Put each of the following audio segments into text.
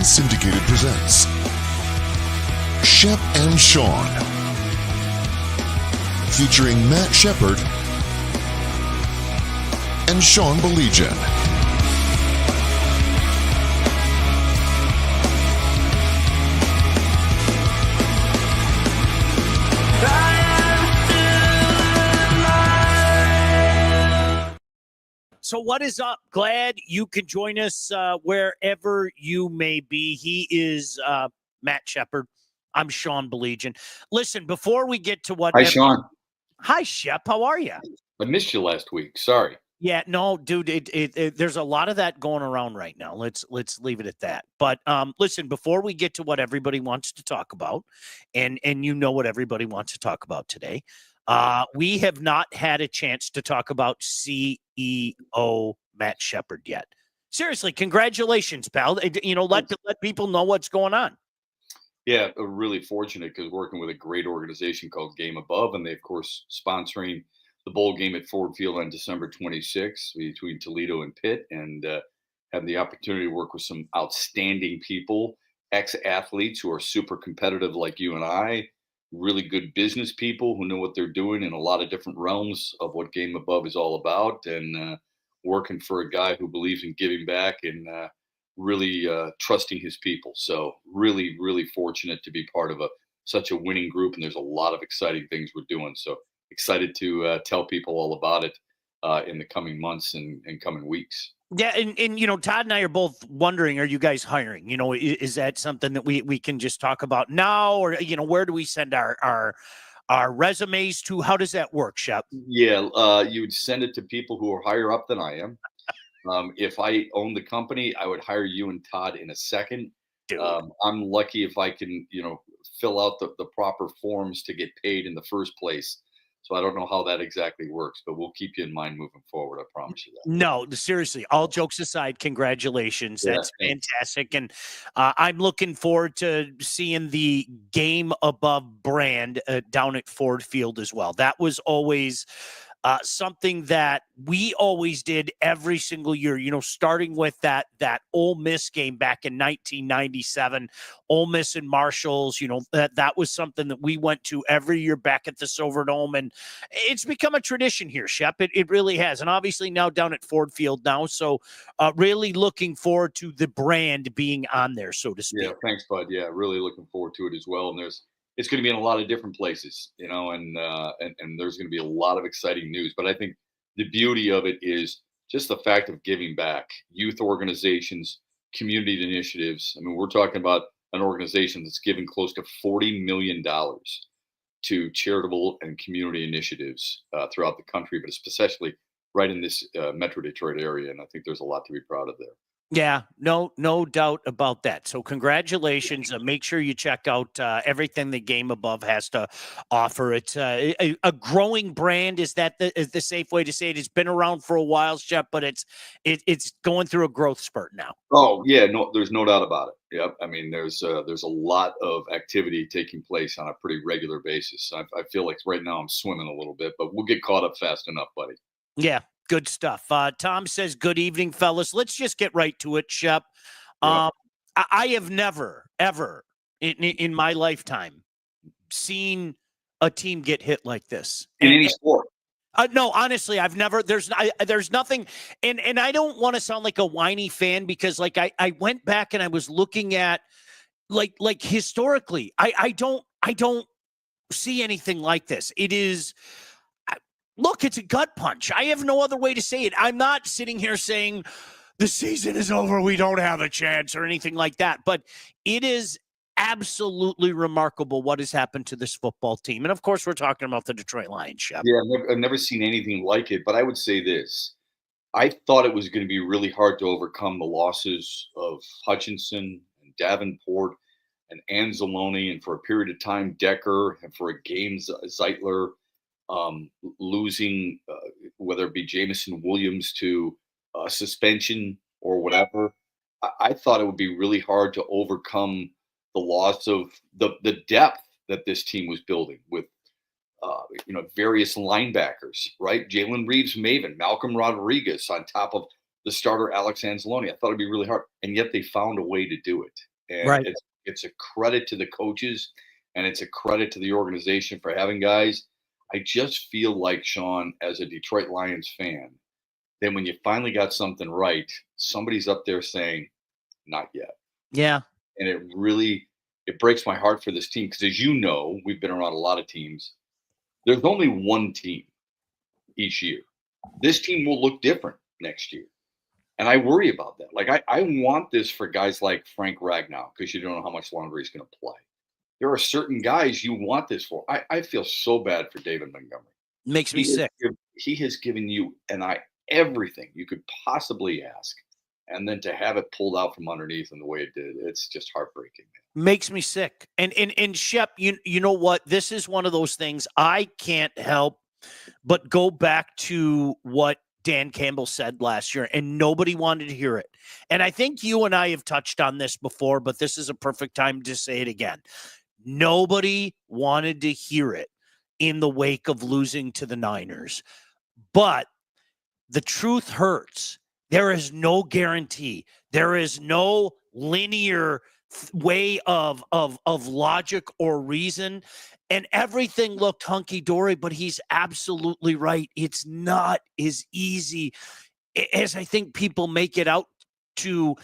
Syndicated presents Shep and Sean, featuring Matt Shepard and Sean Belegian. So what is up? Glad you could join us wherever you may be. He is Matt Shepard. I'm Sean Belegian. Listen, before we get to what... Hi, Sean. Hi, Shep. How are you? I missed you last week. Sorry. Yeah, no, dude, there's a lot of that going around right now. Let's leave it at that. But listen, before we get to what everybody wants to talk about, and you know what everybody wants to talk about today, we have not had a chance to talk about CEO Matt Shepard yet. Seriously, congratulations, pal. You know, let people know what's going on. Yeah, really fortunate because working with a great organization called Game Above, and they, of course, sponsoring the bowl game at Ford Field on December 26th between Toledo and Pitt, and had the opportunity to work with some outstanding people, ex-athletes who are super competitive like you and I, really good business people who know what they're doing in a lot of different realms of what Game Above is all about, and working for a guy who believes in giving back and really trusting his people. So really, really fortunate to be part of such a winning group, and there's a lot of exciting things we're doing. So excited to tell people all about it in the coming months and coming weeks. Yeah, and you know, Todd and I are both wondering, are you guys hiring? You know, is that something that we can just talk about now, or you know, where do we send our resumes to? How does that work, Shep? Yeah, you would send it to people who are higher up than I am. If I own the company, I would hire you and Todd in a second. Dude. I'm lucky if I can, fill out the proper forms to get paid in the first place. So I don't know how that exactly works, but we'll keep you in mind moving forward. I promise you that. No, seriously, all jokes aside, congratulations. Yeah, That's fantastic. And I'm looking forward to seeing the Game Above brand down at Ford Field as well. That was always something that we always did every single year, you know, starting with that Ole Miss game back in 1997, Ole Miss and Marshalls, you know, that was something that we went to every year back at the Silverdome, and it's become a tradition here, Shep. It really has. And obviously now down at Ford Field now. So really looking forward to the brand being on there, so to speak. Yeah, thanks, bud. Yeah, really looking forward to it as well. And it's going to be in a lot of different places, and there's going to be a lot of exciting news. But I think the beauty of it is just the fact of giving back, youth organizations, community initiatives. I mean, we're talking about an organization that's giving close to $40 million to charitable and community initiatives throughout the country, but especially right in this Metro Detroit area. And I think there's a lot to be proud of there. Yeah, no doubt about that. So congratulations. Make sure you check out everything the Game Above has to offer. It's a growing brand. Is the safe way to say it? It's been around for a while, Shep, but it's going through a growth spurt now. Oh yeah, no, there's no doubt about it. Yep. I mean, there's a lot of activity taking place on a pretty regular basis. I feel like right now I'm swimming a little bit, but we'll get caught up fast enough, buddy. Yeah. Good stuff. Tom says, good evening, fellas. Let's just get right to it, Shep. I have never, ever in my lifetime seen a team get hit like this. In any sport. No, honestly, I've never, there's nothing. And I don't want to sound like a whiny fan because like I went back and I was looking at like historically, I don't see anything like this. It is, look, it's a gut punch. I have no other way to say it. I'm not sitting here saying the season is over, we don't have a chance or anything like that. But it is absolutely remarkable what has happened to this football team. And, of course, we're talking about the Detroit Lions, Shep. Yeah, I've never seen anything like it. But I would say this. I thought it was going to be really hard to overcome the losses of Hutchinson and Davenport and Anzalone, and for a period of time, Decker, and for a game, Zeitler. Losing, whether it be Jamison Williams to suspension or whatever, I thought it would be really hard to overcome the loss of the depth that this team was building with, various linebackers, right? Jalen Reeves-Maven, Malcolm Rodriguez on top of the starter Alex Anzalone. I thought it'd be really hard, and yet they found a way to do it. And Right. it's a credit to the coaches and it's a credit to the organization for having guys. I just feel like, Sean, as a Detroit Lions fan, then when you finally got something right, somebody's up there saying, not yet. Yeah. And it breaks my heart for this team because, as you know, we've been around a lot of teams. There's only one team each year. This team will look different next year. And I worry about that. Like, I want this for guys like Frank Ragnow because you don't know how much longer he's going to play. There are certain guys you want this for. I feel so bad for David Montgomery. Makes me sick. He has given you and I everything you could possibly ask. And then to have it pulled out from underneath in the way it did, it's just heartbreaking. Makes me sick. And Shep, you know what? This is one of those things I can't help but go back to what Dan Campbell said last year, and nobody wanted to hear it. And I think you and I have touched on this before, but this is a perfect time to say it again. Nobody wanted to hear it in the wake of losing to the Niners. But the truth hurts. There is no guarantee. There is no linear way of logic or reason. And everything looked hunky-dory, but he's absolutely right. It's not as easy as I think people make it out to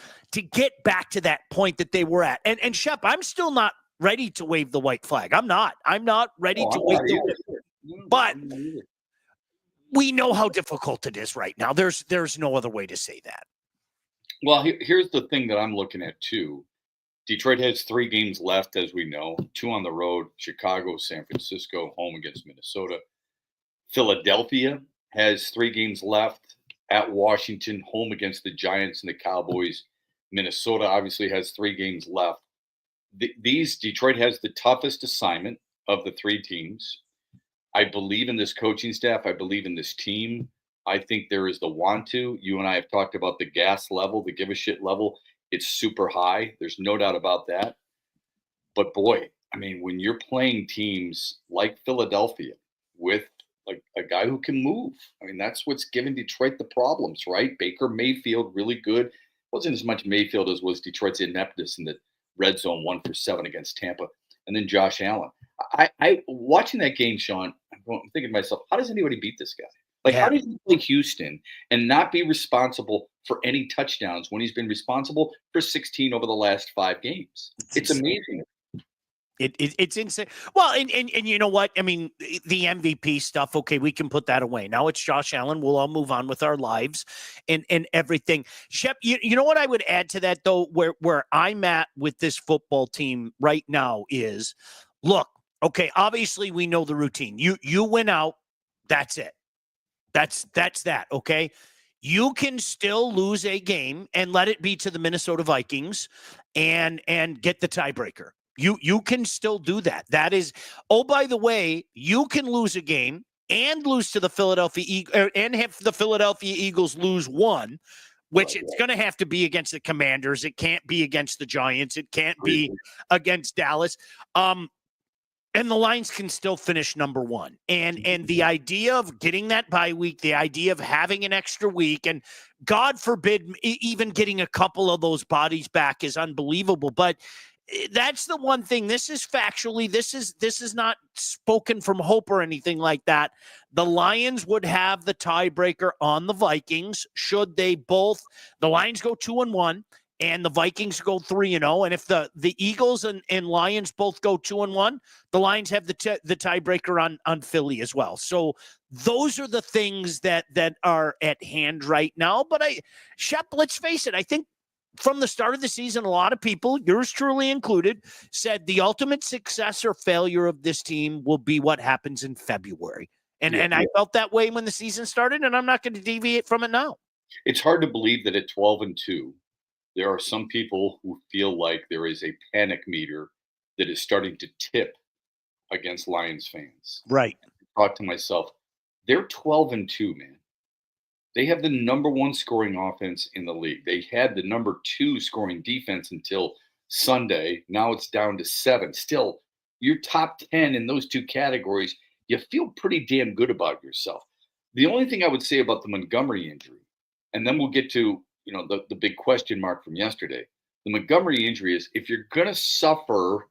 get back to that point that they were at. And Shep, I'm still not ready to wave the white flag. I'm not ready to wave the but we know how difficult it is right now. There's no other way to say that. Well, here's the thing that I'm looking at too. Detroit has 3 games left, as we know, 2 on the road, Chicago, San Francisco, home against Minnesota. Philadelphia has 3 games left at Washington, home against the Giants and the Cowboys. Minnesota obviously has 3 games left. Detroit has the toughest assignment of the 3 teams. I believe in this coaching staff. I believe in this team. I think there is the want to. You and I have talked about the gas level, the give a shit level. It's super high. There's no doubt about that. But boy, I mean, when you're playing teams like Philadelphia with like a guy who can move, I mean, that's what's given Detroit the problems, right? Baker Mayfield, really good. Wasn't as much Mayfield as was Detroit's ineptness in the red zone 1 for 7 against Tampa. And then Josh Allen. I watching that game, Sean, I'm thinking to myself, how does anybody beat this guy? Like, how did he play Houston and not be responsible for any touchdowns when he's been responsible for 16 over the last 5 games? It's amazing. It's insane. Well, and you know what? I mean, the MVP stuff, okay, we can put that away. Now it's Josh Allen. We'll all move on with our lives and everything. Shep, you know what I would add to that, though, where I'm at with this football team right now is, look, okay, obviously we know the routine. You win out, that's it. That's that, okay? You can still lose a game and let it be to the Minnesota Vikings and get the tiebreaker. You can still do that. That is, oh, by the way, you can lose a game and lose to the Philadelphia Eagles and have the Philadelphia Eagles lose one, which it's going to have to be against the Commanders. It can't be against the Giants. It can't be against Dallas. And the Lions can still finish number 1. And the idea of getting that bye week, the idea of having an extra week, and God forbid even getting a couple of those bodies back is unbelievable. But that's the one thing. This is factually, this is not spoken from hope or anything like that. The Lions would have the tiebreaker on the Vikings should they both, the Lions go 2-1. And the Vikings go 3-0. And if the Eagles and Lions both go 2-1, the Lions have the tiebreaker on Philly as well. So those are the things that are at hand right now. But Shep, let's face it, I think from the start of the season, a lot of people, yours truly included, said the ultimate success or failure of this team will be what happens in February. And I felt that way when the season started, and I'm not going to deviate from it now. It's hard to believe that at 12-2, there are some people who feel like there is a panic meter that is starting to tip against Lions fans. Right. I thought to myself, they're 12-2, man. They have the number 1 scoring offense in the league. They had the number 2 scoring defense until Sunday. Now it's down to 7. Still, you're top 10 in those 2 categories. You feel pretty damn good about yourself. The only thing I would say about the Montgomery injury, and then we'll get to the big question mark from yesterday. The Montgomery injury is if you're going to suffer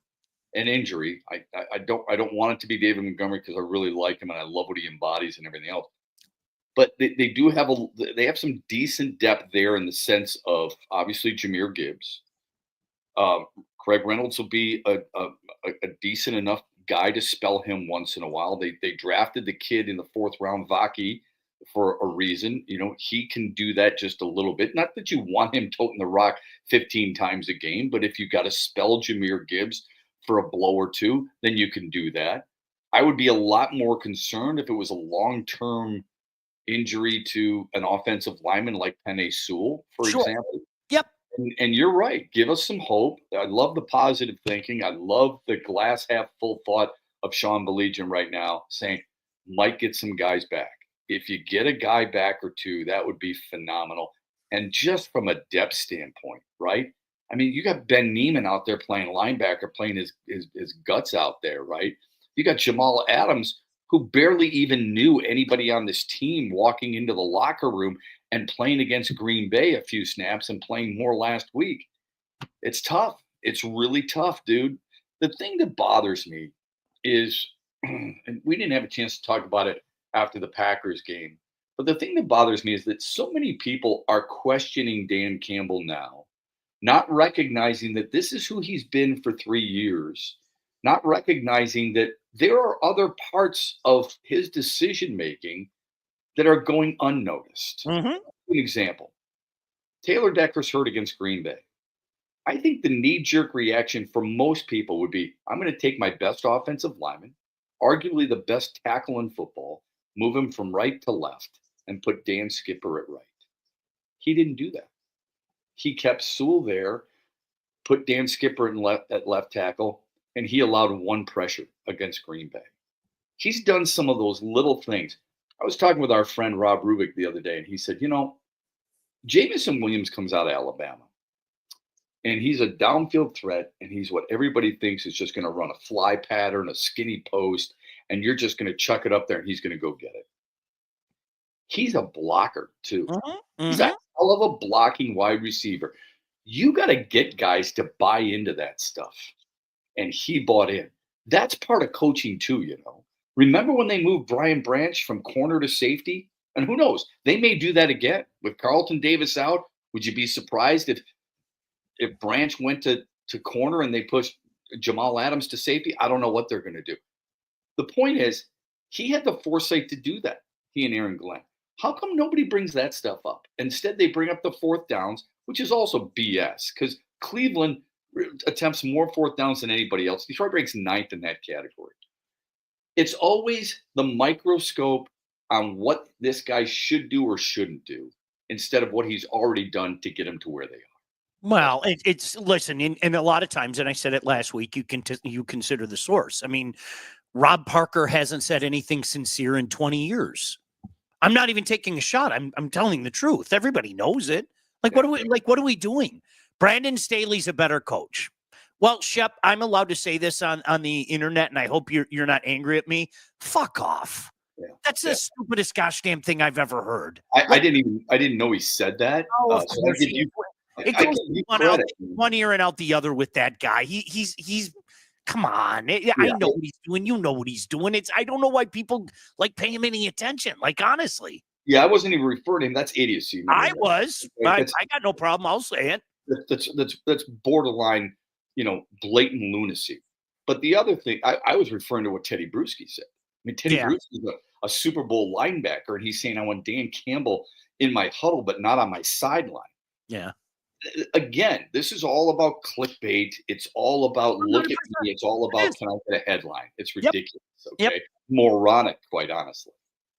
an injury, I don't want it to be David Montgomery because I really like him and I love what he embodies and everything else. But they do have they have some decent depth there in the sense of obviously Jameer Gibbs. Craig Reynolds will be a decent enough guy to spell him once in a while. They drafted the kid in the 4th round, Vaki, for a reason. He can do that just a little bit. Not that you want him toting the rock 15 times a game, but if you got to spell Jameer Gibbs for a blow or two, then you can do that. I would be a lot more concerned if it was a long-term injury to an offensive lineman like Penei Sewell, for Sure. example. Yep. And you're right. Give us some hope. I love the positive thinking. I love the glass half full thought of Sean Belegian right now saying, might get some guys back. If you get a guy back or two, that would be phenomenal. And just from a depth standpoint, right? I mean, you got Ben Neiman out there playing linebacker, playing his guts out there, right? You got Jamal Adams, who barely even knew anybody on this team walking into the locker room and playing against Green Bay a few snaps and playing more last week. It's tough. It's really tough, dude. The thing that bothers me is, and we didn't have a chance to talk about it after the Packers game, but the thing that bothers me is that so many people are questioning Dan Campbell now, not recognizing that this is who he's been for 3 years, not recognizing that there are other parts of his decision making that are going unnoticed. Mm-hmm. An example, Taylor Decker's hurt against Green Bay. I think the knee-jerk reaction for most people would be, I'm going to take my best offensive lineman, arguably the best tackle in football, move him from right to left, and put Dan Skipper at right. He didn't do that. He kept Sewell there, put Dan Skipper at left tackle, and he allowed one pressure against Green Bay. He's done some of those little things. I was talking with our friend Rob Rubik the other day, and he said, Jamison Williams comes out of Alabama, and he's a downfield threat, and he's what everybody thinks is just going to run a fly pattern, a skinny post, and you're just going to chuck it up there, and he's going to go get it. He's a blocker, too. Mm-hmm. He's a hell of a blocking wide receiver. You got to get guys to buy into that stuff. And he bought in. That's part of coaching too, Remember when they moved Brian Branch from corner to safety? And who knows? They may do that again. With Carlton Davis out, would you be surprised if Branch went to corner and they pushed Jamal Adams to safety? I don't know what they're going to do. The point is, he had the foresight to do that, he and Aaron Glenn. How come nobody brings that stuff up? Instead, they bring up the 4th downs, which is also BS because Cleveland attempts more 4th downs than anybody else. Detroit ranks 9th in that category. It's always the microscope on what this guy should do or shouldn't do instead of what he's already done to get him to where they are. Well, it's listen, and a lot of times, and I said it last week, you consider the source. I mean, Rob Parker hasn't said anything sincere in 20 years. I'm not even taking a shot. I'm telling the truth. Everybody knows it. What are we doing? Brandon Staley's a better coach. Well, Shep, I'm allowed to say this on the internet, and I hope you're not angry at me. Fuck off. Yeah. That's the stupidest gosh damn thing I've ever heard. I didn't know he said that. It goes one ear and out the other with that guy. He's come on. I know what he's doing. You know what he's doing. I don't know why people pay him any attention. Luckily. Yeah, I wasn't even referring to him. That's idiocy. I was. I got no problem. I'll say it. That's borderline, blatant lunacy. But the other thing, I was referring to what Teddy Bruschi said. I mean, Teddy Bruschi is a Super Bowl linebacker, and he's saying, I want Dan Campbell in my huddle, but not on my sideline. Yeah. Again, this is all about clickbait. It's all about 100%. Look at me. It's all about can I get a headline? It's ridiculous. Yep. Okay. Moronic, quite honestly.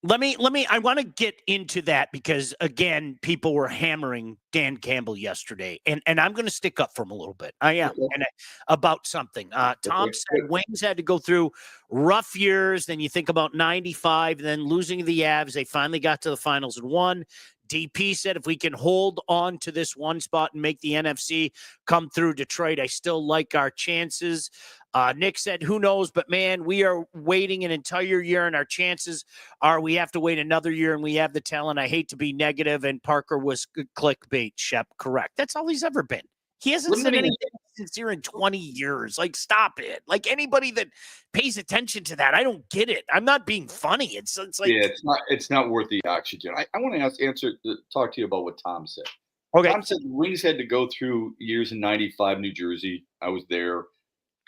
I want to get into that because again, people were hammering Dan Campbell yesterday, and I'm going to stick up for him a little bit. I am, and about something. Tom said Wings had to go through rough years. Then you think about 95, then losing to the Avs. They finally got to the finals and won. DP said if we can hold on to this one spot and make the NFC come through Detroit, I still like our chances. Nick said, who knows, but man, we are waiting an entire year and our chances are we have to wait another year and we have the talent. I hate to be negative, and Parker was clickbait, Shep. Correct. That's all he's ever been. He hasn't said anything sincere in 20 years. Like, stop it. Like, anybody that pays attention to that, I don't get it. I'm not being funny. It's like, Yeah, it's not worth the oxygen. I want to talk to you about what Tom said. okay, Tom said the Wings had to go through years in '95, New Jersey. I was there,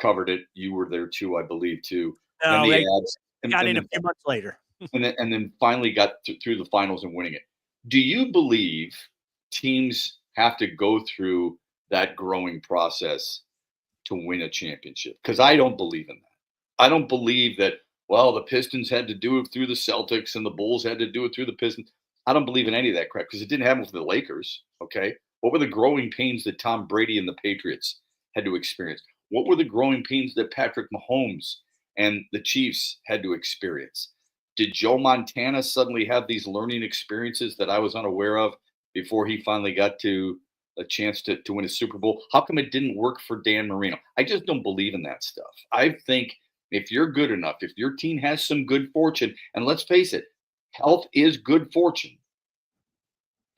covered it. You were there too, I believe, too. Then no, the they ads, got in a then few months later. and then finally got through the finals and winning it. Do you believe teams have to go through that growing process to win a championship? Because I don't believe in that. I don't believe that, well, the Pistons had to do it through the Celtics and the Bulls had to do it through the Pistons. I don't believe in any of that crap because it didn't happen for the Lakers. Okay. What were the growing pains that Tom Brady and the Patriots had to experience? What were the growing pains that Patrick Mahomes and the Chiefs had to experience? Did Joe Montana suddenly have these learning experiences that I was unaware of before he finally got to a chance to win a Super Bowl? How come it didn't work for Dan Marino? I just don't believe in that stuff. I think if you're good enough, if your team has some good fortune, and let's face it, health is good fortune,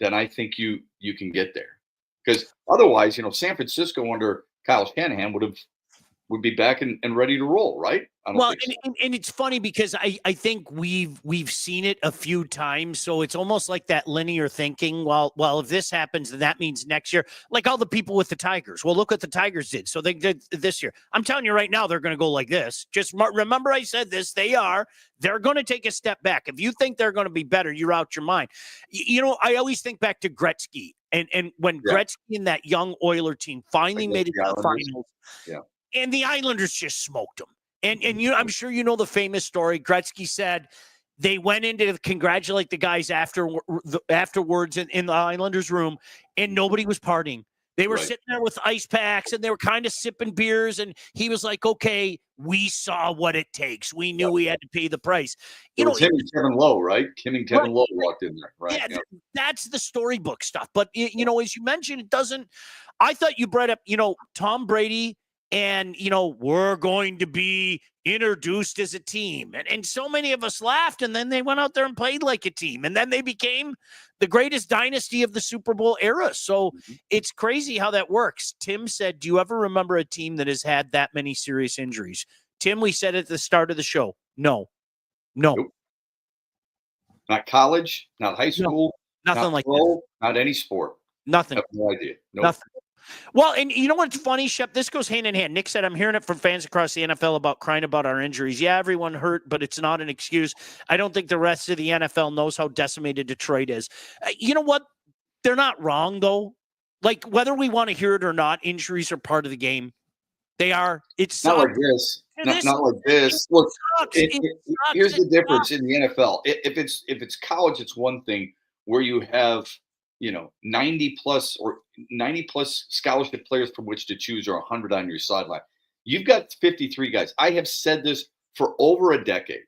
then I think you can get there. Because otherwise, San Francisco under Kyle Shanahan would be back and ready to roll, right? I don't Well, think so. and it's funny because I think we've seen it a few times, so it's almost like that linear thinking. Well, if this happens, then that means next year. Like all the people with the Tigers. Well, look what the Tigers did. So they did this year. I'm telling you right now, they're going to go like this. Just remember, I said this. They're going to take a step back. If you think they're going to be better, you're out your mind. I always think back to Gretzky and when Gretzky and that young Oiler team finally made it to the finals. Yeah. And the Islanders just smoked them. And I'm sure you know the famous story. Gretzky said they went in to congratulate the guys afterwards in the Islanders room, and nobody was partying. They were sitting there with ice packs, and they were kind of sipping beers. And he was like, "Okay, we saw what it takes. We knew we had to pay the price." It was him and Kevin Lowe, right? Kim and Kevin Lowe walked in there, right? Yeah, that's the storybook stuff. But as you mentioned, it doesn't. I thought you brought up, Tom Brady. And, we're going to be introduced as a team. And so many of us laughed. And then they went out there and played like a team. And then they became the greatest dynasty of the Super Bowl era. So it's crazy how that works. Tim said, do you ever remember a team that has had that many serious injuries? Tim, we said at the start of the show, no. Nope. Not college, not high school, nothing not like pro, not any sport. Nothing. I have no idea. Nope. Nothing. Well, and you know what's funny, Shep? This goes hand in hand. Nick said, I'm hearing it from fans across the NFL about crying about our injuries. Yeah, everyone hurt, but it's not an excuse. I don't think the rest of the NFL knows how decimated Detroit is. You know what? They're not wrong, though. Like, whether we want to hear it or not, injuries are part of the game. They are. It's not like this. Not like this. Look, here's the difference in the NFL. If it's college, it's one thing where you have 90 plus scholarship players from which to choose, or 100 on your sideline. You've got 53 guys. I have said this for over a decade.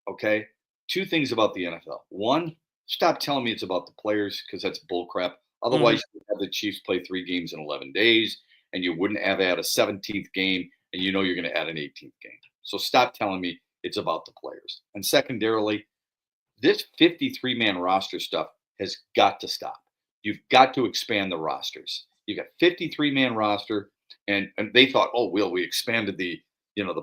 Okay. Two things about the NFL. One, stop telling me it's about the players, because that's bullcrap. Otherwise, you would have the Chiefs play 3 games in 11 days, and you wouldn't have had a 17th game, and you're going to add an 18th game. So stop telling me it's about the players. And secondarily, this 53-man roster stuff has got to stop. You've got to expand the rosters. You got 53-man roster, and they thought, oh, we expanded the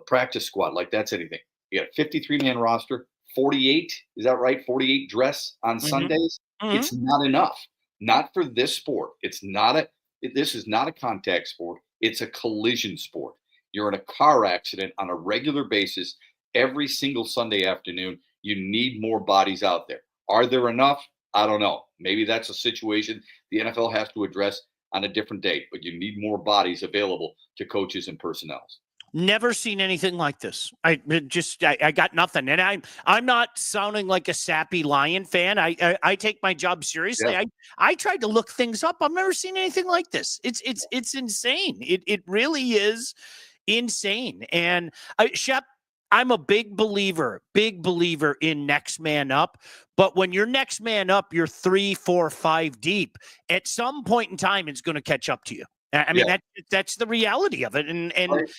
practice squad like that's anything. You got a 53-man roster, 48, is that right? 48 dress on Sundays. It's not enough. Not for this sport. This is not a contact sport. It's a collision sport. You're in a car accident on a regular basis every single Sunday afternoon. You need more bodies out there. Are there enough? I don't know. Maybe that's a situation the NFL has to address on a different date, but you need more bodies available to coaches and personnel. Never seen anything like this. I got nothing. And I'm not sounding like a sappy Lion fan. I take my job seriously. Yeah. I tried to look things up. I've never seen anything like this. It's insane. It really is insane. And Shep, I'm a big believer in next man up. But when you're next man up, you're 3, 4, 5 deep. At some point in time, it's going to catch up to you. I mean, that's the reality of it. And right.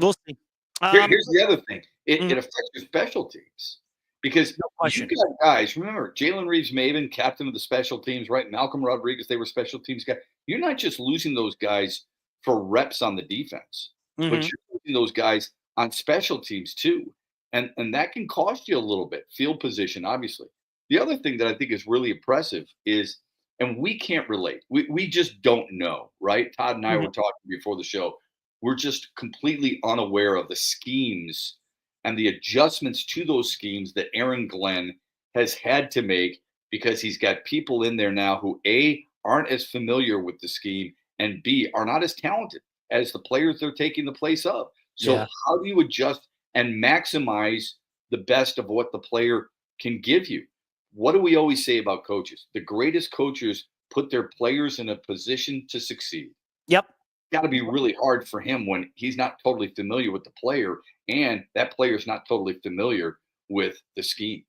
We'll see. Here's the other thing. It affects your special teams, Because No you question. got guys, remember, Jalen Reeves-Maven, captain of the special teams, right? Malcolm Rodriguez, they were special teams guys. You're not just losing those guys for reps on the defense, but Mhm. you're losing those guys on special teams too. And that can cost you a little bit, field position, obviously. The other thing that I think is really impressive is, and we can't relate, we just don't know, right? Todd and I Mhm. were talking before the show. We're just completely unaware of the schemes and the adjustments to those schemes that Aaron Glenn has had to make because he's got people in there now who A, aren't as familiar with the scheme, and B, are not as talented as the players they're taking the place of. So Yeah. how do you adjust and maximize the best of what the player can give you? What do we always say about coaches? The greatest coaches put their players in a position to succeed. Yep. Got to be really hard for him when he's not totally familiar with the player and that player's not totally familiar with the scheme.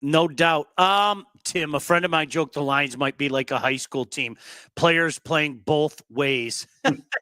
No doubt. Tim, a friend of mine joked the Lions might be like a high school team, players playing both ways.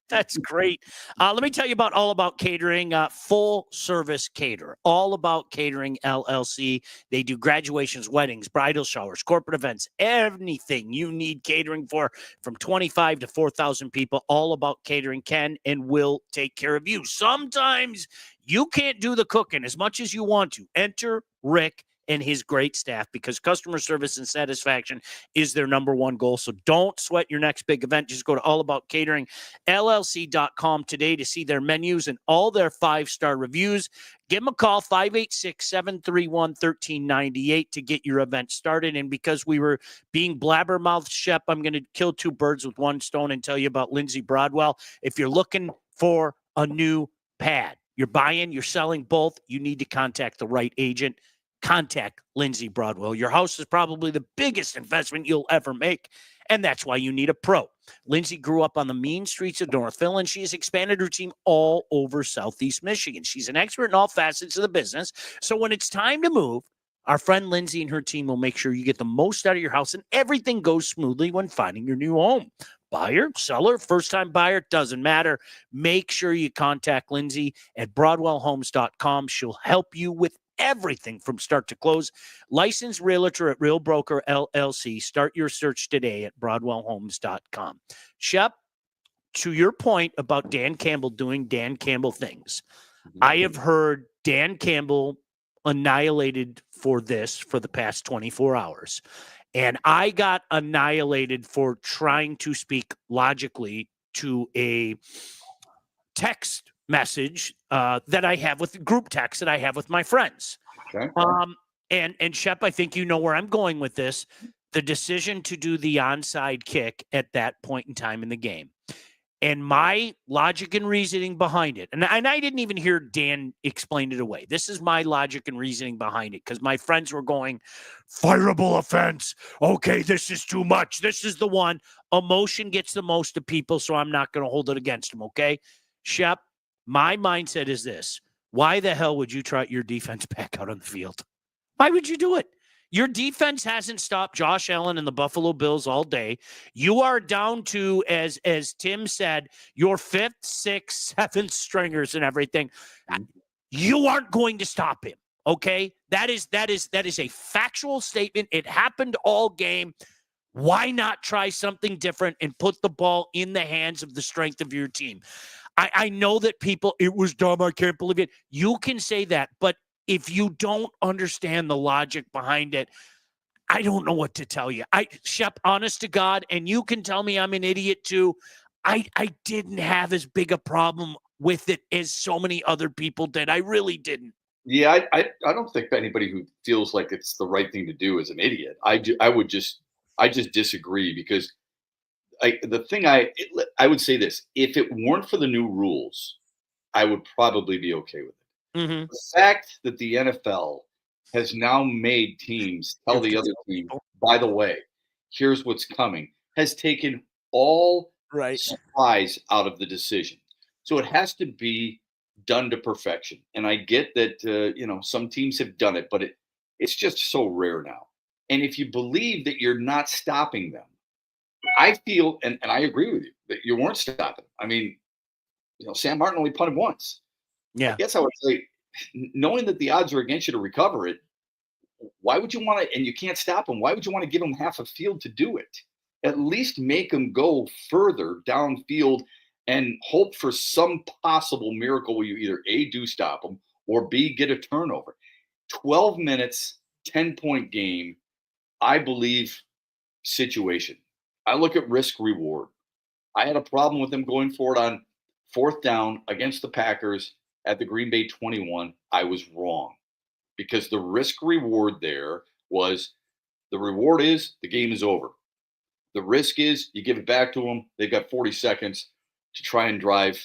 That's great. Let me tell you about All About Catering, full service cater. All About Catering LLC. They do graduations, weddings, bridal showers, corporate events, anything you need catering for, from 25 to 4,000 people. All About Catering can and will take care of you. Sometimes you can't do the cooking as much as you want to. Enter Rick and his great staff, because customer service and satisfaction is their number one goal. So don't sweat your next big event. Just go to allaboutcateringllc.com today to see their menus and all their 5-star reviews. Give them a call, 586-731-1398 to get your event started. And because we were being blabbermouth, Shep, I'm going to kill two birds with one stone and tell you about Lindsay Broadwell. If you're looking for a new pad, you're buying, you're selling both, you need to contact the right agent. Contact Lindsay Broadwell. Your house is probably the biggest investment you'll ever make, and that's why you need a pro. Lindsay grew up on the mean streets of Northville, and she has expanded her team all over Southeast Michigan. She's an expert in all facets of the business, so when it's time to move, our friend Lindsay and her team will make sure you get the most out of your house and everything goes smoothly when finding your new home. Buyer, seller, first-time buyer, doesn't matter. Make sure you contact Lindsay at BroadwellHomes.com. She'll help you with everything from start to close. Licensed realtor at Real Broker LLC. Start your search today at BroadwellHomes.com. Shep, to your point about Dan Campbell doing Dan Campbell things, I have heard Dan Campbell annihilated for this for the past 24 hours. And I got annihilated for trying to speak logically to a text message that I have with group text that I have with my friends. Okay. And Shep, I think you know where I'm going with this. The decision to do the onside kick at that point in time in the game. And my logic and reasoning behind it, and I didn't even hear Dan explain it away. This is my logic and reasoning behind it, because my friends were going, fireable offense. Okay, this is too much. This is the one. Emotion gets the most of people, so I'm not going to hold it against them, okay? Shep, my mindset is this. Why the hell would you trot your defense back out on the field? Why would you do it? Your defense hasn't stopped Josh Allen and the Buffalo Bills all day. You are down to, as Tim said, your 5th, 6th, 7th stringers and everything. You aren't going to stop him. Okay? That is a factual statement. It happened all game. Why not try something different and put the ball in the hands of the strength of your team? I know that people, it was dumb, I can't believe it. You can say that, but if you don't understand the logic behind it, I don't know what to tell you. Shep, honest to God, and you can tell me I'm an idiot too, I didn't have as big a problem with it as so many other people did. I really didn't. Yeah, I don't think anybody who feels like it's the right thing to do is an idiot. I just disagree because I would say this: if it weren't for the new rules, I would probably be okay with it. Mm-hmm. The fact that the NFL has now made teams tell the other team, by the way, here's what's coming, has taken all Right. surprise out of the decision. So it has to be done to perfection. And I get that some teams have done it, but it's just so rare now. And if you believe that you're not stopping them, I feel, and I agree with you, that you weren't stopping. I mean, Sam Martin only punted once. I Yeah. guess I would say, knowing that the odds are against you to recover it, why would you want to, and you can't stop them, why would you want to give them half a field to do it? At least make them go further downfield and hope for some possible miracle where you either A, do stop them, or B, get a turnover. 12 minutes, 10-point game, I believe, situation. I look at risk reward. I had a problem with them going for it on 4th down against the Packers at the Green Bay 21. I was wrong because the risk reward there was, the reward is the game is over. The risk is you give it back to them. They've got 40 seconds to try and drive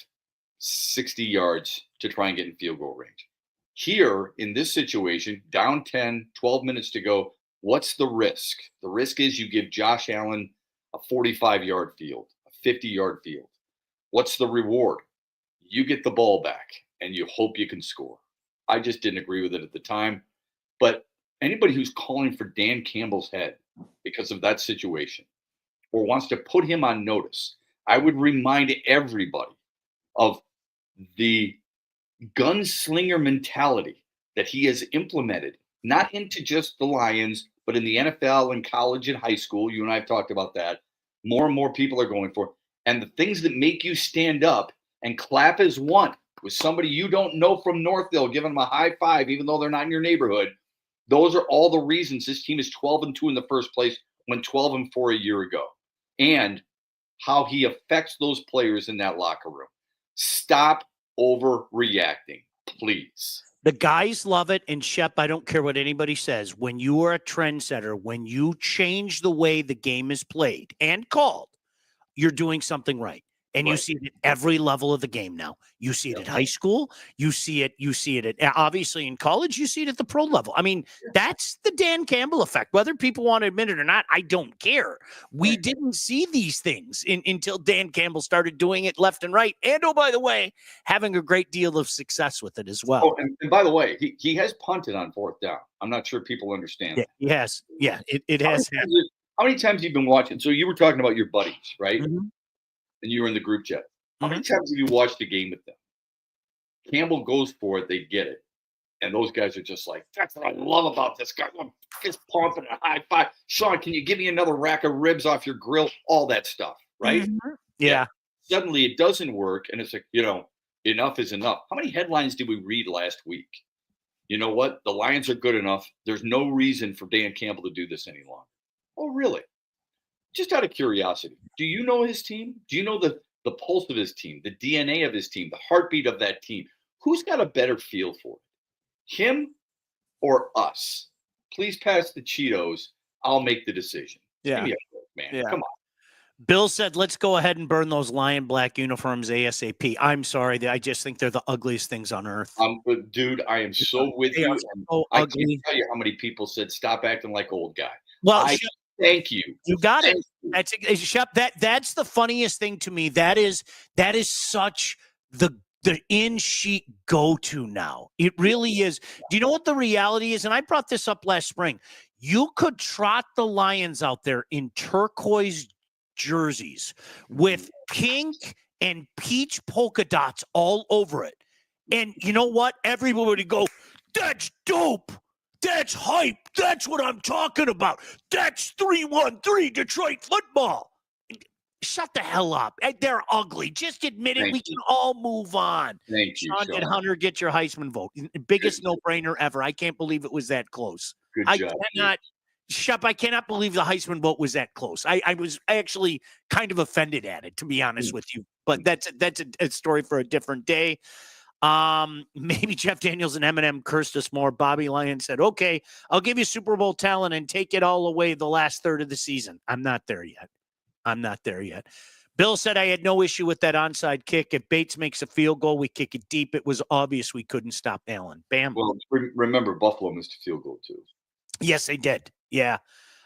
60 yards to try and get in field goal range. Here in this situation, down 10, 12 minutes to go, what's the risk? The risk is you give Josh Allen a 45-yard field, a 50-yard field. What's the reward? You get the ball back and you hope you can score. I just didn't agree with it at the time. But anybody who's calling for Dan Campbell's head because of that situation or wants to put him on notice, I would remind everybody of the gunslinger mentality that he has implemented, not into just the Lions, but in the NFL and college and high school. You and I have talked about that. More and more people are going for it. And the things that make you stand up and clap as one with somebody you don't know from Northville, giving them a high five, even though they're not in your neighborhood. Those are all the reasons this team is 12-2 in the first place, when 12-4 a year ago. And how he affects those players in that locker room. Stop overreacting, please. The guys love it. And Shep, I don't care what anybody says. When you are a trendsetter, when you change the way the game is played and called, you're doing something right. And you see it at every level of the game now. You see it at high school. You see it at, obviously in college, you see it at the pro level. I mean, that's the Dan Campbell effect. Whether people want to admit it or not, I don't care. We didn't see these things until Dan Campbell started doing it left and right. And, oh, by the way, having a great deal of success with it as well. Oh, and by the way, he has punted on 4th down. I'm not sure people understand that. Yes. Yeah, it has. How many times have you been watching? So you were talking about your buddies, right? Mm-hmm. And you were in the group chat. How many times have you watched a game with them? Campbell goes for it, they get it. And those guys are just like, that's what I love about this guy. I'm fist pumping a high five. Sean, can you give me another rack of ribs off your grill? All that stuff, right? Mm-hmm. Yeah. Suddenly it doesn't work. And it's like, enough is enough. How many headlines did we read last week? You know what? The Lions are good enough. There's no reason for Dan Campbell to do this any longer. Oh, really? Just out of curiosity, do you know his team? Do you know the pulse of his team, the DNA of his team, the heartbeat of that team? Who's got a better feel for it, him or us? Please pass the Cheetos. I'll make the decision. Yeah. Give me a break, man. Yeah. Come on. Bill said, let's go ahead and burn those lion black uniforms ASAP. I'm sorry. I just think they're the ugliest things on earth. But dude, I am so with They you. are so I ugly. can't tell you how many people said, stop acting like old guy. Well, thank you. You got it. That's Shep. That's the funniest thing to me. That is such the in sheet go to now. It really is. Do you know what the reality is? And I brought this up last spring. You could trot the Lions out there in turquoise jerseys with pink and peach polka dots all over it, and you know what? Everybody would go, "That's dope. That's hype. That's what I'm talking about. That's 3-1-3 Detroit football." Shut the hell up. They're ugly. Just admit it. We can all move on. Thank you, Sean, did Hunter get your Heisman vote? Biggest no-brainer ever. I can't believe it was that close. Good job. Shep, I cannot believe the Heisman vote was that close. I was actually kind of offended at it, to be honest with you. But that's a story for a different day. Maybe Jeff Daniels and Eminem cursed us more. Bobby Lyon said, okay, I'll give you Super Bowl talent and take it all away the last third of the season. I'm not there yet. Bill said, I had no issue with that onside kick. If Bates makes a field goal, we kick it deep. It was obvious we couldn't stop Allen. Bam. Well, remember, Buffalo missed a field goal too. Yes, they did. Yeah.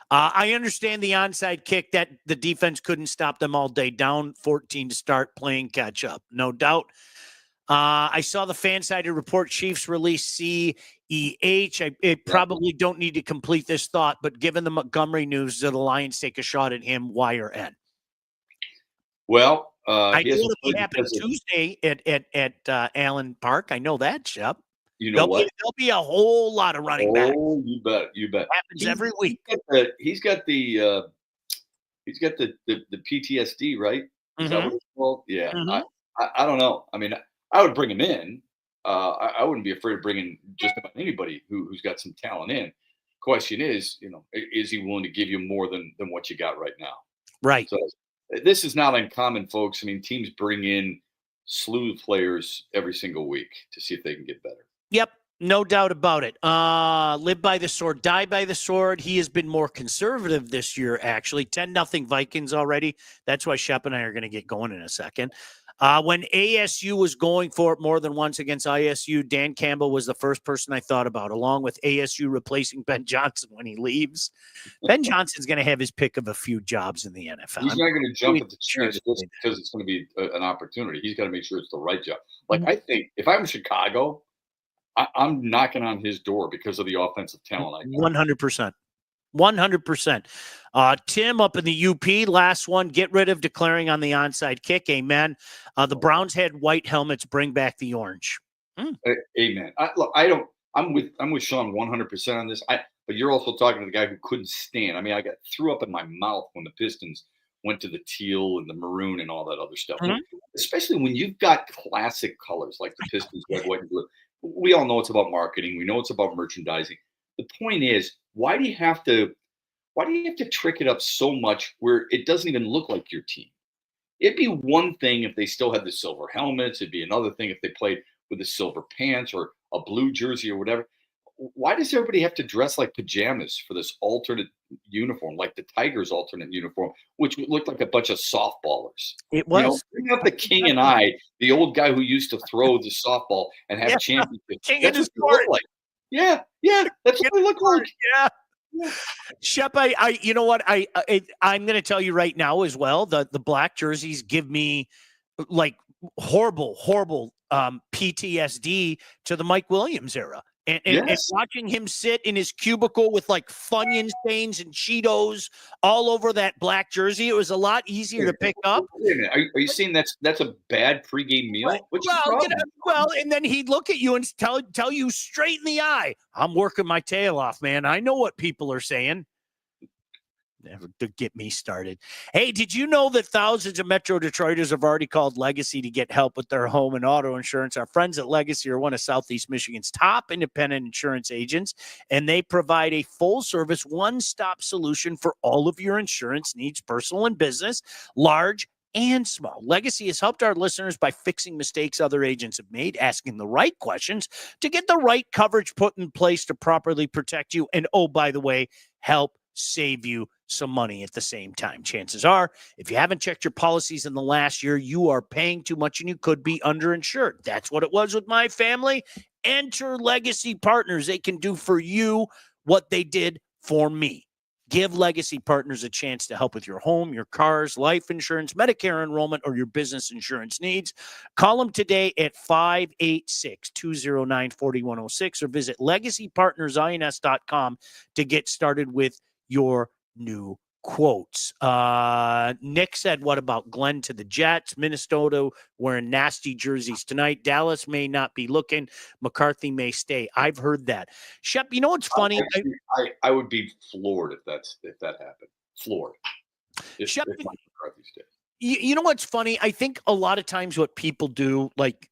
I understand the onside kick that the defense couldn't stop them all day. Down 14 to start, playing catch up. No doubt. I saw the fan-sided report. Chiefs release CEH. I probably don't need to complete this thought, but given the Montgomery news, do the Lions take a shot at him, Y or N? Well, I know it'll happen Tuesday at Allen Park. I know that, Shep. you know what? There'll be a whole lot of running backs. Oh, you bet, you bet. Happens every week. He's got the PTSD, right? Is that Mhm. what it's called? Yeah. Mhm. I don't know. I mean, I would bring him in. I wouldn't be afraid of bringing just about anybody who's got some talent in. Question is, is he willing to give you more than what you got right now? Right. So this is not uncommon, folks. I mean, teams bring in slew of players every single week to see if they can get better. Yep. No doubt about it. Live by the sword, die by the sword. He has been more conservative this year, actually. 10-0 Vikings already. That's why Shep and I are going to get going in a second. When ASU was going for it more than once against ISU, Dan Campbell was the first person I thought about, along with ASU replacing Ben Johnson when he leaves. Ben Johnson's going to have his pick of a few jobs in the NFL. He's not going to jump at the sure chance just because it's going to be an opportunity. He's got to make sure it's the right job. Like, I think if I'm Chicago, I'm knocking on his door because of the offensive talent. 100%. 100%. Tim up in the UP, last one, get rid of declaring on the onside kick. Amen. The Browns had white helmets, bring back the orange. Amen. I'm with Sean 100% on this. But you're also talking to the guy who couldn't stand. I mean, I threw up in my mouth when the Pistons went to the teal and the maroon and all that other stuff. Especially when you've got classic colors like the Pistons, red, white, and blue. We all know it's about marketing. We know it's about merchandising. The point is, why do you have to trick it up so much where it doesn't even look like your team? It'd be one thing if they still had the silver helmets. It'd be another thing if they played with the silver pants or a blue jersey or whatever. Why does everybody have to dress like pajamas for this alternate uniform, like the Tigers' alternate uniform, which looked like a bunch of softballers? It was. Bring up the King and I, the old guy who used to throw the softball and have championships. That's what they look like. Yeah, that's what they look like. Yeah. Shep, I you know what? I'm going to tell you right now as well. The black jerseys give me like horrible PTSD to the Mike Williams era. And watching him sit in his cubicle with like Funyun stains and Cheetos all over that black jersey, it was a lot easier to pick up. Wait a minute. Are you saying that's a bad pregame meal? Well, and then he'd look at you and tell you straight in the eye, I'm working my tail off, man. I know what people are saying. Never to get me started. Hey, did you know that thousands of Metro Detroiters have already called Legacy to get help with their home and auto insurance? Our friends at Legacy are one of Southeast Michigan's top independent insurance agents, and they provide a full-service, one-stop solution for all of your insurance needs, personal and business, large and small. Legacy has helped our listeners by fixing mistakes other agents have made, asking the right questions to get the right coverage put in place to properly protect you, and, oh, by the way, help save you some money at the same time. Chances are, if you haven't checked your policies in the last year, you are paying too much and you could be underinsured. That's what it was with my family. Enter Legacy Partners. They can do for you what they did for me. Give Legacy Partners a chance to help with your home, your cars, life insurance, Medicare enrollment, or your business insurance needs. Call them today at 586-209-4106 or visit legacypartnersins.com to get started with your new quotes. Nick said, what about Glenn to the Jets? Minnesota wearing nasty jerseys tonight. Dallas may not be looking. McCarthy may stay. I've heard that. Shep, you know what's funny? I would be floored if that happened. Floored. Shep, if McCarthy stayed. You know what's funny? I think a lot of times what people do, like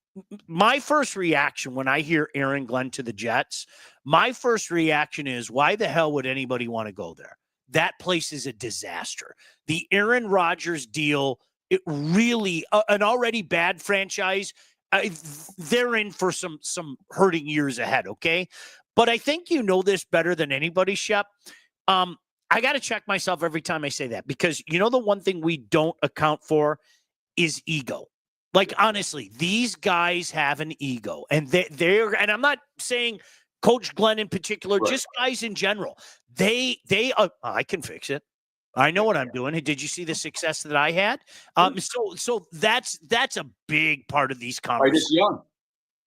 my first reaction when I hear Aaron Glenn to the Jets, my first reaction is, why the hell would anybody want to go there? That place is a disaster. The Aaron Rodgers deal, it really, an already bad franchise, they're in for some hurting years ahead, okay? But I think you know this better than anybody, Shep. I got to check myself every time I say that, because you know the one thing we don't account for is ego. Like, honestly, these guys have an ego, and they're, and I'm not saying Coach Glenn in particular, right, just guys in general. They I can fix it. I know what I'm doing. Did you see the success that I had? So that's a big part of these conversations.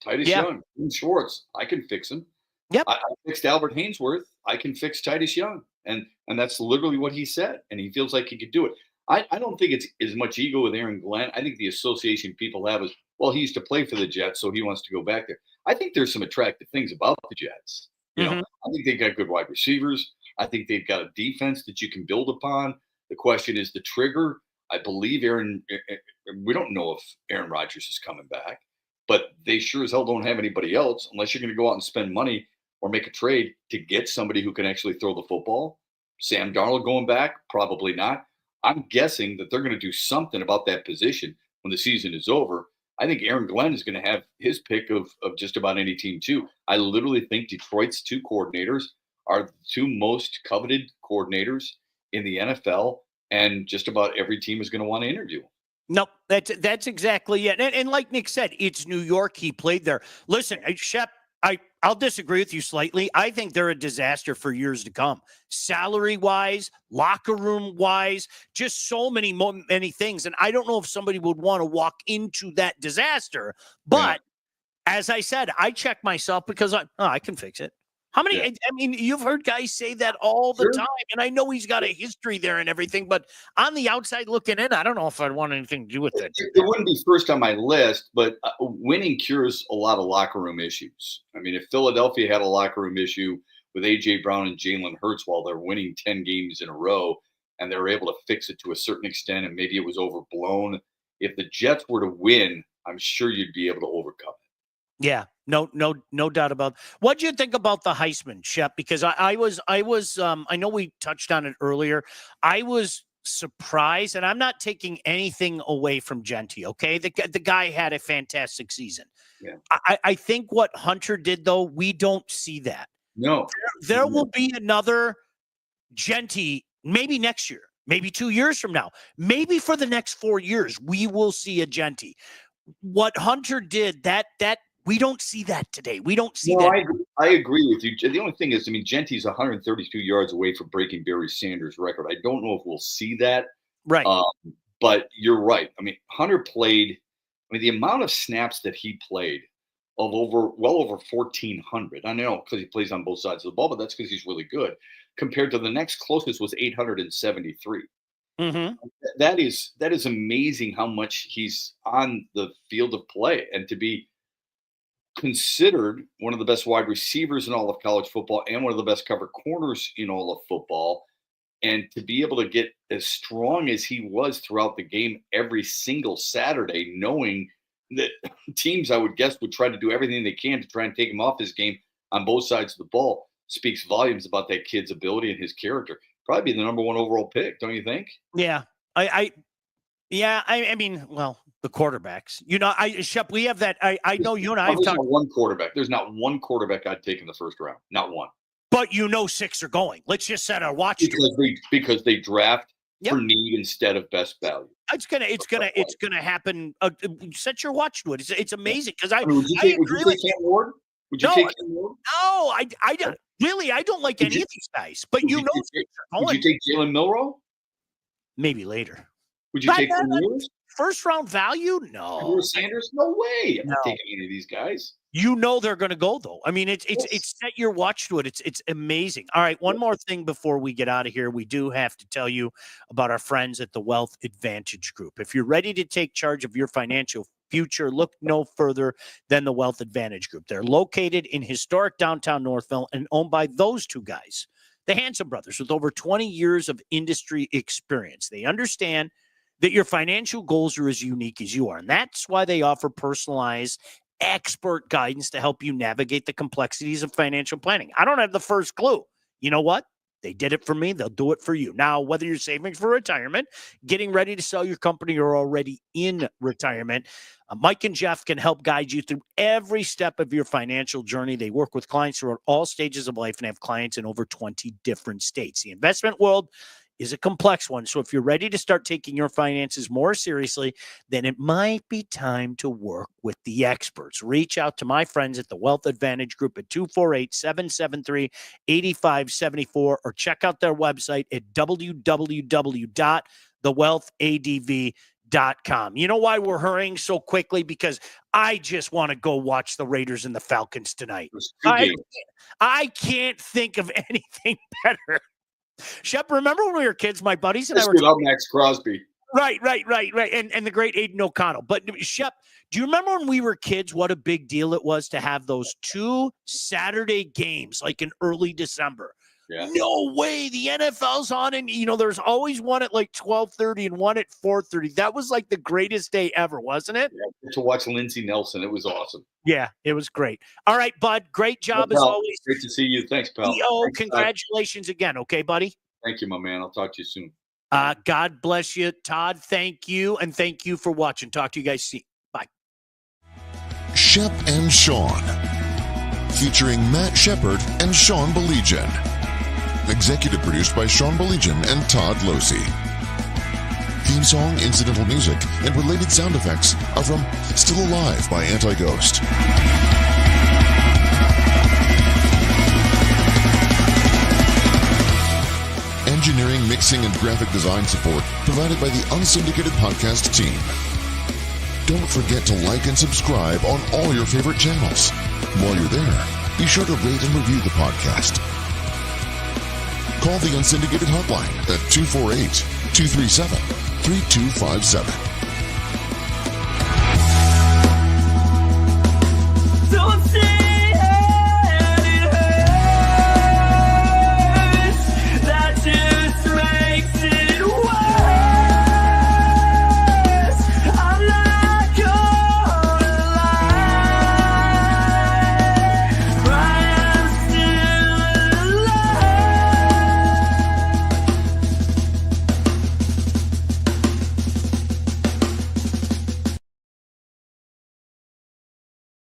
Titus Young, Schwartz. I can fix him. Yep. I fixed Albert Hainsworth. I can fix Titus Young, and that's literally what he said, and he feels like he could do it. I don't think it's as much ego with Aaron Glenn. I think the association people have is, well, he used to play for the Jets, so he wants to go back there. I think there's some attractive things about the Jets. I think they've got good wide receivers. I think they've got a defense that you can build upon. The question is the trigger. I believe we don't know if Aaron Rodgers is coming back, but they sure as hell don't have anybody else unless you're going to go out and spend money or make a trade to get somebody who can actually throw the football. Sam Darnold going back? Probably not. I'm guessing that they're going to do something about that position when the season is over. I think Aaron Glenn is going to have his pick of just about any team, too. I literally think Detroit's two coordinators are the two most coveted coordinators in the NFL, and just about every team is going to want to interview him. Nope, that's exactly it. And like Nick said, it's New York. He played there. Listen, Shep, I'll disagree with you slightly. I think they're a disaster for years to come. Salary-wise, locker room-wise, just so many things. And I don't know if somebody would want to walk into that disaster. But as I said, I check myself because I can fix it. How many? I mean, you've heard guys say that all the time, and I know he's got a history there and everything, but on the outside looking in, I don't know if I'd want anything to do with it. It wouldn't be first on my list, but winning cures a lot of locker room issues. I mean, if Philadelphia had a locker room issue with A.J. Brown and Jalen Hurts while they're winning 10 games in a row, and they were able to fix it to a certain extent, and maybe it was overblown, if the Jets were to win, I'm sure you'd be able to overcome it. Yeah, no doubt about. What'd you think about the Heisman, Shep? Because I was I know we touched on it earlier. I was surprised, and I'm not taking anything away from Genty. Okay, the guy had a fantastic season. Yeah. I think what Hunter did, though, we don't see that. No, there will be another Genty maybe next year, maybe 2 years from now, maybe for the next 4 years, we will see a Genty. What Hunter did, that we don't see that today. We don't see that. I agree with you. The only thing is, I mean, Genty's 132 yards away from breaking Barry Sanders' record. I don't know if we'll see that. Right. But you're right. I mean, Hunter played, the amount of snaps that he played of well over 1,400. I know because he plays on both sides of the ball, but that's because he's really good. Compared to the next closest was 873. Mm-hmm. That is amazing how much he's on the field of play, and to be considered one of the best wide receivers in all of college football and one of the best cover corners in all of football. And to be able to get as strong as he was throughout the game every single Saturday, knowing that teams, I would guess, would try to do everything they can to try and take him off his game on both sides of the ball, speaks volumes about that kid's ability and his character. Probably be the number one overall pick, don't you think? Yeah. I mean, well, the quarterbacks, Shep, we have that. I know you and I have talked. One quarterback. There's not one quarterback I'd take in the first round. Not one. But 6 are going. Let's just set our watch because they draft for need instead of best value. It's gonna happen. Set your watch to it. It's amazing because would you take Cam Ward? Would you take Cam Ward? No, I don't. Really, I don't like any of these guys. But would you take Jalen Milroe? Maybe later. Would you take Lewis? First round value? No. Sanders? No way. I'm not taking any of these guys. They're going to go though. I mean, it's set your watch to it. It's amazing. All right, one more thing before we get out of here. We do have to tell you about our friends at the Wealth Advantage Group. If you're ready to take charge of your financial future, look no further than the Wealth Advantage Group. They're located in historic downtown Northville and owned by those two guys, the Hanson brothers, with over 20 years of industry experience. They understand that your financial goals are as unique as you are. And that's why they offer personalized expert guidance to help you navigate the complexities of financial planning. I don't have the first clue. You know what? They did it for me. They'll do it for you. Now, whether you're saving for retirement, getting ready to sell your company, or already in retirement, Mike and Jeff can help guide you through every step of your financial journey. They work with clients throughout all stages of life and have clients in over 20 different states. The investment world is a complex one. So if you're ready to start taking your finances more seriously, then it might be time to work with the experts. Reach out to my friends at the Wealth Advantage Group at 248-773-8574 or check out their website at www.thewealthadv.com. You know why we're hurrying so quickly? Because I just want to go watch the Raiders and the Falcons tonight. I can't think of anything better. Shep, remember when we were kids, my buddies and I were talking about Max Crosby. Right. And the great Aiden O'Connell. But Shep, do you remember when we were kids, what a big deal it was to have those 2 Saturday games like in early December? Yeah. No way. The NFL's on, and there's always one at like 12:30 and one at 4:30. That was like the greatest day ever, wasn't it? Yeah, to watch Lindsey Nelson. It was awesome. Yeah, it was great. All right, bud. Great job as always. Great to see you. Thanks, pal. Thanks, Congratulations again. Okay, buddy. Thank you, my man. I'll talk to you soon. God bless you, Todd. Thank you. And thank you for watching. Talk to you guys soon. Bye. Shep and Sean, featuring Matt Shepard and Sean Belegian. Executive produced by Sean Belegian and Todd Losey. Theme song, incidental music, and related sound effects are from Still Alive by Anti-Ghost. Engineering, mixing, and graphic design support provided by the Unsyndicated Podcast team. Don't forget to like and subscribe on all your favorite channels. While you're there, be sure to rate and review the podcast. Call the Unsyndicated hotline at 248-237-3257.